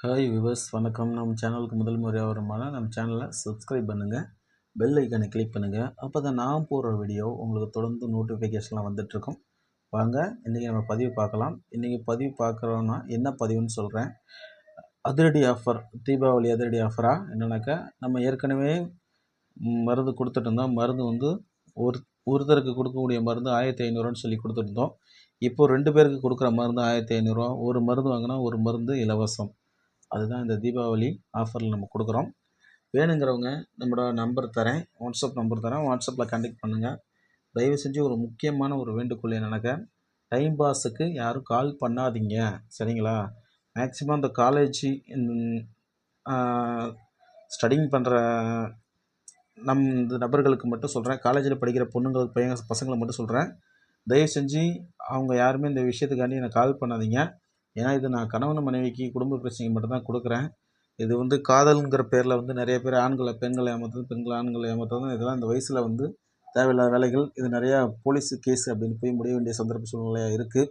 Hi viewers வணக்கம். நம்ம சேனலுக்கு முதல் முறையாக வருமானா நம்ம சேனலை சப்ஸ்கிரைப் பண்ணுங்கள், பெல் ஐக்கானை கிளிக் பண்ணுங்கள். அப்போ தான் நான் போடுற வீடியோ உங்களுக்கு தொடர்ந்து நோட்டிஃபிகேஷன்லாம் வந்துட்டுருக்கும். வாங்க இன்றைக்கி நம்ம பதிவு பார்க்கலாம். இன்றைக்கி பதிவு பார்க்குறோன்னா என்ன பதிவுன்னு சொல்கிறேன். அதிரடி ஆஃபர், தீபாவளி அதிரடி ஆஃபராக என்னென்னாக்கா, நம்ம ஏற்கனவே மருந்து கொடுத்துட்டு இருந்தோம். மருந்து வந்து ஒருத்தருக்கு கொடுக்கக்கூடிய மருந்து 1500 சொல்லி கொடுத்துருந்தோம். இப்போது 2 பேருக்கு கொடுக்குற மருந்து 1500. ஒரு மருந்து வாங்கினா ஒரு மருந்து இலவசம். அதுதான் இந்த தீபாவளி ஆஃபரில் நம்ம கொடுக்குறோம். வேணுங்கிறவங்க நம்மளோட நம்பர் தரேன், வாட்ஸ்அப் நம்பர் தரேன், வாட்ஸ்அப்பில் கான்டெக்ட் பண்ணுங்கள். தயவு செஞ்சு ஒரு முக்கியமான ஒரு வேண்டுகோள் என்னென்னாக்கா, டைம் பாஸுக்கு யாரும் கால் பண்ணாதீங்க, சரிங்களா? மேக்ஸிமம் இந்த காலேஜ் ஸ்டடிங் பண்ணுற இந்த நபர்களுக்கு மட்டும் சொல்கிறேன். காலேஜில் படிக்கிற பொண்ணுங்களுக்கு பசங்களை மட்டும் சொல்கிறேன். தயவு செஞ்சு அவங்க யாருமே இந்த விஷயத்துக்காண்டி எனக்கு கால் பண்ணாதீங்க. ஏன்னா இது நான் கணவன் மனைவிக்கு குடும்ப பிரச்சனைக்கு மட்டும்தான் கொடுக்குறேன். இது வந்து காதல்ங்கிற பேரில் வந்து நிறைய பேர் ஆண்களை பெண்களை ஏமாற்றுறது, பெண்கள் ஆண்களை ஏமாற்றுறது, இதெல்லாம் இந்த வயசில் வந்து தேவையில்லாத வேலைகள். இது நிறையா போலீஸு கேஸு அப்படின்னு போய் முடிய வேண்டிய சந்தர்ப்ப சூழ்நிலையாக இருக்குது.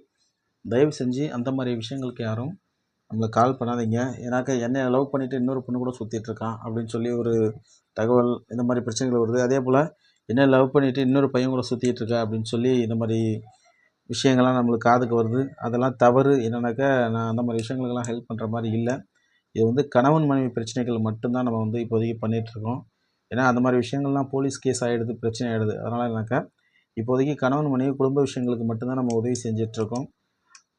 தயவு செஞ்சு அந்த மாதிரி விஷயங்களுக்கு யாரும் நம்மளை கால் பண்ணாதீங்க. ஏன்னாக்கா என்னை லவ் பண்ணிவிட்டு இன்னொரு பொண்ணு கூட சுற்றிட்டுருக்கான் அப்படின்னு சொல்லி ஒரு தகவல், இந்த மாதிரி பிரச்சனைகள் வருது. அதே போல் என்ன லவ் பண்ணிவிட்டு இன்னொரு பையன் கூட சுற்றிட்டு இருக்கா அப்படின்னு சொல்லி இந்த மாதிரி விஷயங்கள்லாம் நம்மளுக்கு காதுக்கு வருது. அதெல்லாம் தவறு. என்னன்னாக்கா, நான் அந்த மாதிரி விஷயங்களுக்கெல்லாம் ஹெல்ப் பண்ணுற மாதிரி இல்லை. இது வந்து கணவன் மனைவி பிரச்சனைகள் மட்டும்தான் நம்ம வந்து இப்போதைக்கு பண்ணிகிட்ருக்கோம். ஏன்னா அந்த மாதிரி விஷயங்கள்லாம் போலீஸ் கேஸ் ஆகிடுது, பிரச்சனை ஆகிடுது. அதனால் என்னக்கா, இப்போதைக்கு கணவன் மனைவி குடும்ப விஷயங்களுக்கு மட்டும்தான் நம்ம உதவி செஞ்சிட்ருக்கோம்.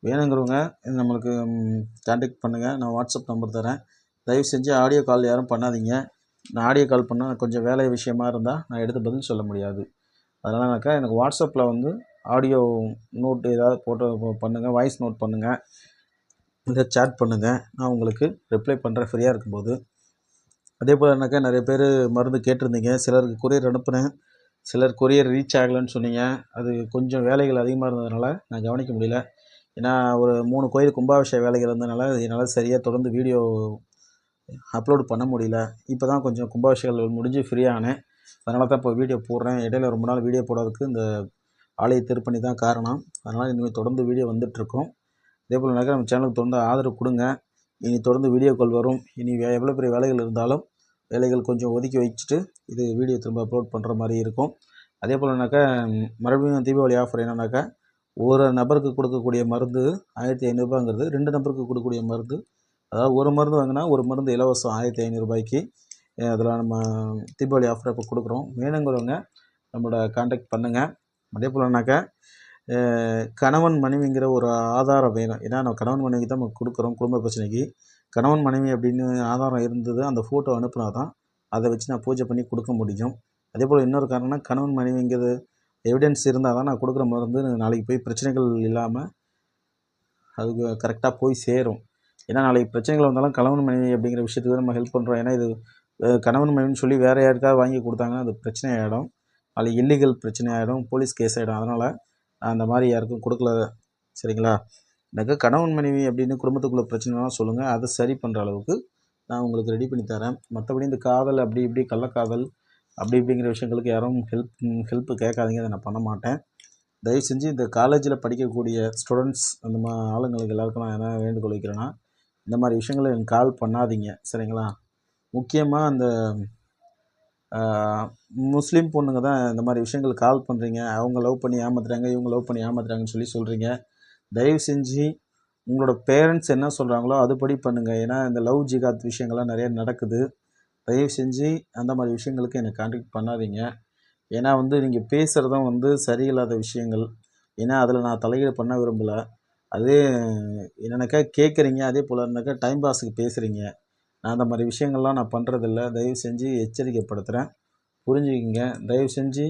வேணுங்கிறவங்க நம்மளுக்கு கான்டெக்ட் பண்ணுங்கள். நான் வாட்ஸ்அப் நம்பர் தரேன். தயவு செஞ்சு ஆடியோ கால் யாரும் பண்ணாதீங்க. நான் ஆடியோ கால் பண்ணால் கொஞ்சம் வேலை விஷயமா இருந்தால் நான் எடுத்து பதில் சொல்ல முடியாது. அதனாலக்கா எனக்கு வாட்ஸ்அப்பில் வந்து ஆடியோ நோட் ஏதாவது போட்டு பண்ணுங்கள், வாய்ஸ் நோட் பண்ணுங்கள், இல்லை சேட் பண்ணுங்கள். நான் உங்களுக்கு ரிப்ளை பண்ணுறேன் ஃப்ரீயாக இருக்கும்போது. அதே போல் என்னக்கா, நிறைய பேர் மருந்து கேட்டிருந்தீங்க. சிலருக்கு கொரியர் அனுப்புனேன், சிலர் கொரியர் ரீச் ஆகலைன்னு சொன்னீங்க. அது கொஞ்சம் வேலைகள் அதிகமாக இருந்ததுனால நான் கவனிக்க முடியல. ஏன்னா ஒரு 3 கோயில் கும்பாபிஷேக வேலைகள் இருந்ததுனால என்னால் சரியாக தொடர்ந்து வீடியோ அப்லோடு பண்ண முடியல. இப்போ தான் கொஞ்சம் கும்பாபிஷேகங்கள் முடிஞ்சு ஃப்ரீயானேன். அதனால தான் இப்போ வீடியோ போடுறேன். இடையில ரொம்ப நாள் வீடியோ போடாததுக்கு இந்த ஆலய திருப்பணி தான் காரணம். அதனால் இனிமேல் தொடர்ந்து வீடியோ வந்துட்டுருக்கோம். அதே போல் நம்ம சேனலுக்கு தொடர்ந்து ஆதரவு கொடுங்க. இனி தொடர்ந்து வீடியோக்கள் வரும். இனி எவ்வளோ பெரிய வேலைகள் இருந்தாலும் வேலைகள் கொஞ்சம் ஒதுக்கி வச்சுட்டு இது வீடியோ திரும்ப அப்லோட் பண்ணுற மாதிரி இருக்கும். அதே போல் மறுபடியும் தீபாவளி ஆஃபர் என்னென்னாக்கா, ஒரு நபருக்கு கொடுக்கக்கூடிய மருந்து 1500 2 நபருக்கு கொடுக்கக்கூடிய மருந்து, அதாவது ஒரு மருந்து வாங்கினா ஒரு மருந்து இலவசம் 1500 அதில் நம்ம தீபாவளி ஆஃபர் இப்போ கொடுக்குறோம். வேணுங்கிறவங்க நம்மளோட கான்டாக்ட் பண்ணுங்கள். அதே போலனாக்கா, கணவன் மனைவிங்கிற ஒரு ஆதாரம் வேணும். ஏன்னா நம்ம கணவன் மனைவிக்கு தான் நம்ம கொடுக்குறோம் குடும்ப பிரச்சனைக்கு. கணவன் மனைவி அப்படின்னு ஆதாரம் இருந்தது, அந்த ஃபோட்டோ அனுப்புனா தான் அதை வச்சு நான் பூஜை பண்ணி கொடுக்க முடியும். அதே போல் இன்னொரு காரணம்னா, கணவன் மனைவிங்கிறது எவிடன்ஸ் இருந்தால் தான் நான் கொடுக்குற மருந்து நாளைக்கு போய் பிரச்சனைகள் இல்லாமல் அதுக்கு கரெக்டாக போய் சேரும். ஏன்னா நாளைக்கு பிரச்சனைகள் வந்தாலும் கணவன் மனைவி அப்படிங்கிற விஷயத்துக்கு தான் நம்ம ஹெல்ப் பண்ணுறோம். ஏன்னா இது கணவன் மனைவின்னு சொல்லி வேறு யாருக்காவது வாங்கி கொடுத்தாங்கன்னா அது பிரச்சனை ஆகிடும். அதில் இல்லீகல் பிரச்சனை ஆகிடும், போலீஸ் கேஸ் ஆகிடும். அதனால் அந்த மாதிரி யாருக்கும் கொடுக்கல, சரிங்களா? எனக்கு கணவன் மனைவி அப்படின்னு குடும்பத்துக்குள்ளே பிரச்சனைலாம் சொல்லுங்கள், அதை சரி பண்ணுற அளவுக்கு நான் உங்களுக்கு ரெடி பண்ணி தரேன். மற்றபடி இந்த காதல் அப்படி இப்படி கள்ளக்காதல் அப்படி இப்படிங்கிற விஷயங்களுக்கு யாரும் ஹெல்ப்பு கேட்காதீங்க. அதை நான் பண்ண மாட்டேன். தயவு செஞ்சு இந்த காலேஜில் படிக்கக்கூடிய ஸ்டூடெண்ட்ஸ் அந்த ஆளுங்களுக்கு எல்லாருக்கும் நான் என்ன வேண்டுகோள் வைக்கிறேன்னா, இந்த மாதிரி விஷயங்களை எனக்கு கால் பண்ணாதீங்க, சரிங்களா? முக்கியமாக அந்த முஸ்லீம் பொண்ணுங்க தான் இந்த மாதிரி விஷயங்களுக்கு கால் பண்ணுறீங்க. அவங்க லவ் பண்ணி ஏமாத்துறாங்க, இவங்க லவ் பண்ணி ஏமாத்துறாங்கன்னு சொல்கிறீங்க. தயவு செஞ்சு உங்களோட பேரண்ட்ஸ் என்ன சொல்கிறாங்களோ அதுபடி பண்ணுங்கள். ஏன்னா இந்த லவ் ஜிகாத் விஷயங்கள்லாம் நிறைய நடக்குது. தயவு செஞ்சு அந்த மாதிரி விஷயங்களுக்கு என்னை கான்டாக்ட் பண்ணாதீங்க. ஏன்னா வந்து நீங்கள் பேசுகிறதும் வந்து சரியில்லாத விஷயங்கள். ஏன்னா அதில் நான் தலையீடு பண்ண விரும்பலை. அதே என்னென்னாக்கா கேட்குறீங்க, அதே போல் இருந்தாக்கா டைம் பாஸுக்கு பேசுகிறீங்க. நான் அந்த மாதிரி விஷயங்கள்லாம் நான் பண்ணுறதில்ல. தயவு செஞ்சு எச்சரிக்கைப்படுத்துகிறேன், புரிஞ்சுக்கிங்க. தயவு செஞ்சு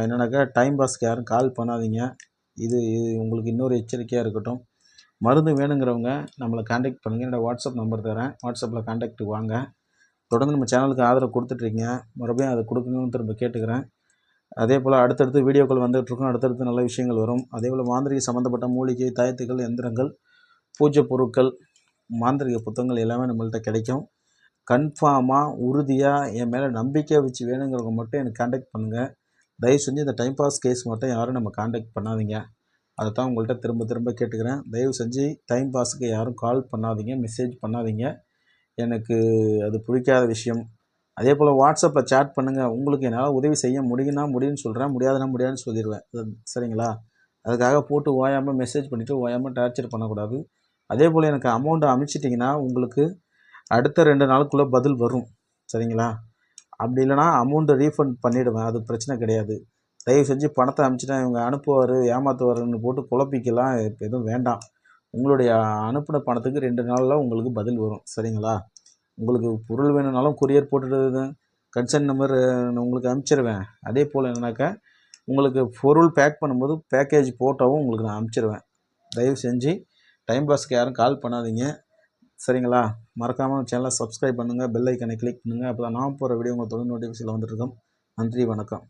என்னென்னாக்கா டைம் பாஸ்க்கு யாரும் கால் பண்ணாதீங்க. இது உங்களுக்கு இன்னொரு எச்சரிக்கையாக இருக்கட்டும். மருந்து வேணுங்கிறவங்க நம்மளை கான்டாக்ட் பண்ணுங்கள். என்னோடய வாட்ஸ்அப் நம்பர் தரேன், வாட்ஸ்அப்பில் கான்டாக்ட்டுக்கு வாங்க. தொடர்ந்து நம்ம சேனலுக்கு ஆதரவு கொடுத்துட்ருக்கீங்க, மறுபடியும் அதை கொடுக்கணும்னு திரும்ப கேட்டுக்கிறேன். அதே போல் அடுத்தடுத்து வீடியோக்கள் வந்துகிட்ருக்கும், அடுத்தடுத்து நல்ல விஷயங்கள் வரும். அதே போல் மாந்திரிக சம்மந்தப்பட்ட மூலிகை, தாயத்துக்கள், எந்திரங்கள், பூஜை பொருட்கள், மாந்திரிக புத்தகங்கள் எல்லாமே நம்மள்கிட்ட கிடைக்கும். கன்ஃபார்மாக உறுதியாக என் மேலே நம்பிக்கை வச்சு வேணுங்கிறவங்க மட்டும் எனக்கு கான்டாக்ட் பண்ணுங்கள். தயவு செஞ்சு இந்த டைம் பாஸ் கேஸ் மட்டும் யாரும் நம்ம கான்டாக்ட் பண்ணாதீங்க. அதை தான் உங்கள்கிட்ட திரும்ப திரும்ப கேட்டுக்கிறேன். தயவு செஞ்சு டைம் பாஸுக்கு யாரும் கால் பண்ணாதீங்க, மெசேஜ் பண்ணாதீங்க. எனக்கு அது பிடிக்காத விஷயம். அதே போல் வாட்ஸ்அப்பில் சேட் பண்ணுங்கள். உங்களுக்கு என்னால் உதவி செய்ய முடியும்னா முடியும்னு சொல்கிறேன், முடியாதுன்னா முடியாதுன்னு சொல்லிடுவேன். சரிங்களா? அதுக்காக போட்டு ஓயாமல் மெசேஜ் பண்ணிவிட்டு ஓயாமல் டார்ச்சர் பண்ணக்கூடாது. அதே போல் எனக்கு அமௌண்ட்டை அனுப்பிச்சிட்டிங்கன்னா உங்களுக்கு அடுத்த 2 நாளுக்குள்ளே பதில் வரும். சரிங்களா? அப்படி இல்லைனா அமௌண்ட்டை ரீஃபண்ட் பண்ணிவிடுவேன், அது பிரச்சனை கிடையாது. தயவு செஞ்சு பணத்தை அனுப்பிச்சிட்டா இவங்க அனுப்புவார் ஏமாற்றுவாருன்னு போட்டு குழப்பிக்கலாம் எதுவும் வேண்டாம். உங்களுடைய அனுப்பின பணத்துக்கு 2 நாளில் உங்களுக்கு பதில் வரும். சரிங்களா? உங்களுக்கு பொருள் வேணும்னாலும் கொரியர் போட்டுட்டு கன்சர்ன் நம்பர் உங்களுக்கு அனுப்பிச்சிடுவேன். அதே போல் என்னன்னாக்கா உங்களுக்கு பொருள் பேக் பண்ணும்போது பேக்கேஜ் ஃபோட்டோவும் உங்களுக்கு நான் அனுப்பிச்சிடுவேன். தயவு செஞ்சு டைம் பாஸ்க்கு யாரும் கால் பண்ணாதீங்க. சரிங்களா? மறக்காமல் சேனலை சப்ஸ்கிரைப் பண்ணுங்கள், பெல் ஐக்கனை கிளிக் பண்ணுங்கள். அப்போ தான் நான் போகிற வீடியோ உங்கள் தொடர்ந்து நோட்டிஃபிகேஷனில் வந்துட்டுருக்கோம். நன்றி, வணக்கம்.